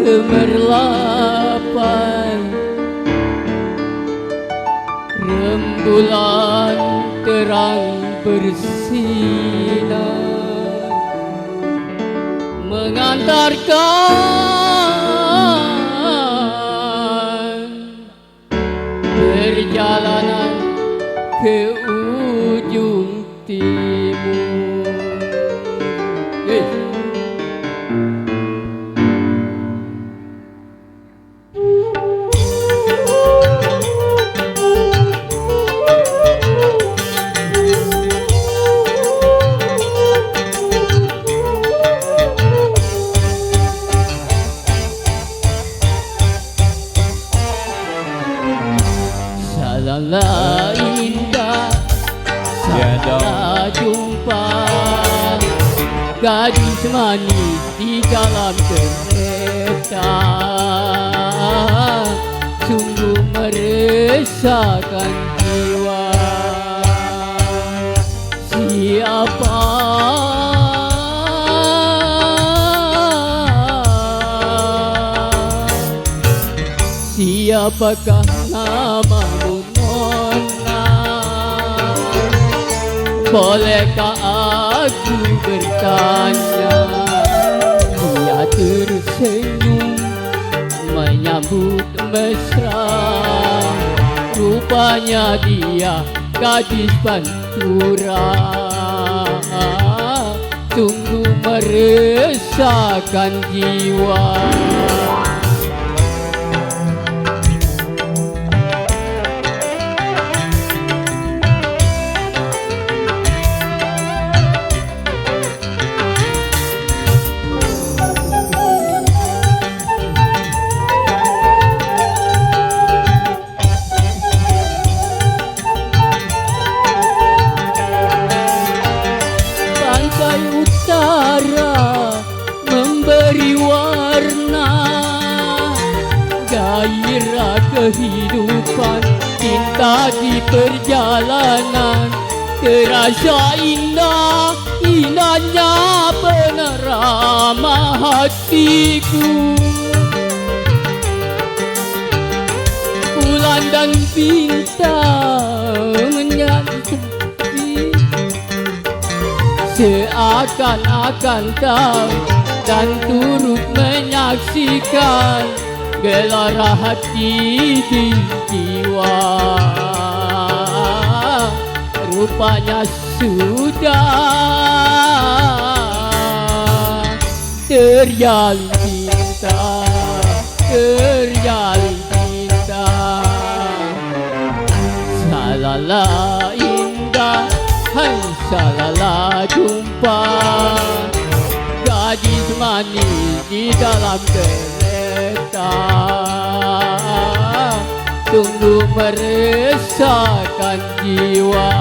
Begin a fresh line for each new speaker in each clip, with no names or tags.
gemerlapan, rembulan terang bersinar mengantarkan perjalanan ke ujung timur. Salah indah, salah jumpa gadis manis di dalam kereta, sungguh meresahkan jiwa. Siapakah namamu Nona? Bolehkah aku bertanya? Dia tersenyum menyambut mesra. Rupanya dia gadis Pantura, sungguh meresahkan jiwa. Memberi warna gairah kehidupan, cinta di perjalanan terasa indah, indahnya penerama hatiku. Bulan dan bintang menyanyi seakan-akan tahu dan turut menyaksikan gelora hati di jiwa. Rupanya sudah terjalin cinta, terjalin cinta. Salalah indah, hai salalah jumpa gadis manis di dalam kereta, sungguh meresahkan jiwa.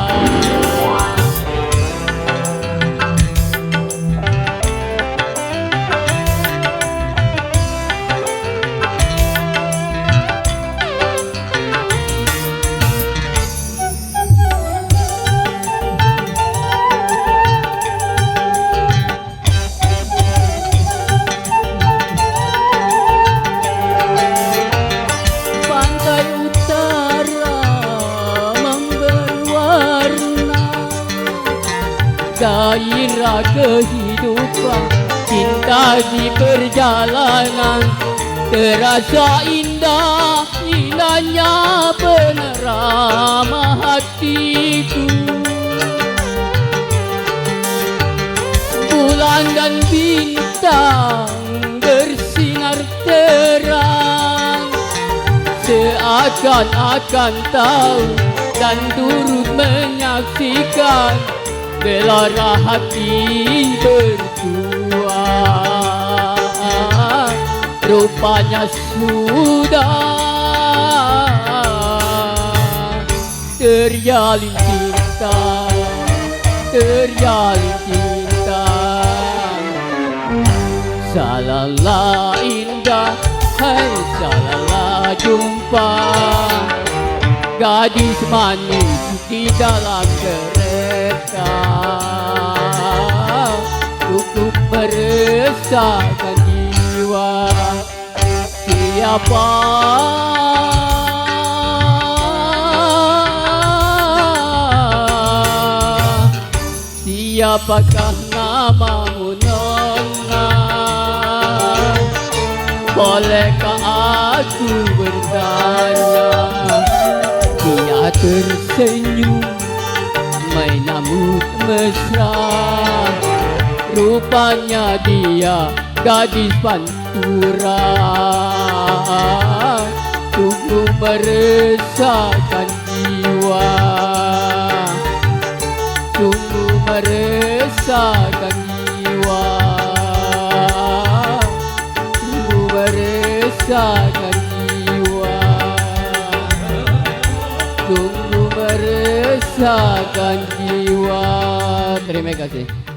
Gairah kehidupan, cinta di perjalanan terasa indah, indahnya penerama hatiku. Bulan dan bintang bersinar terang, seakan-akan tahu dan turut menyaksikan gelora hati berdua. Rupanya sudah terjalin cinta, terjalin cinta. Salalah indah, hai salalah jumpa gadis manis di dalam kereta, cukup meresahkan jiwa. siapa siapakah namamu nona? Bolehkah aku bertanya? Dia tersenyum main nyambut mesra. Rupanya dia gadis pantura, sungguh meresahkan jiwa, sungguh meresahkan jiwa, sungguh meresahkan jiwa, sungguh meresahkan jiwa. Terima kasih.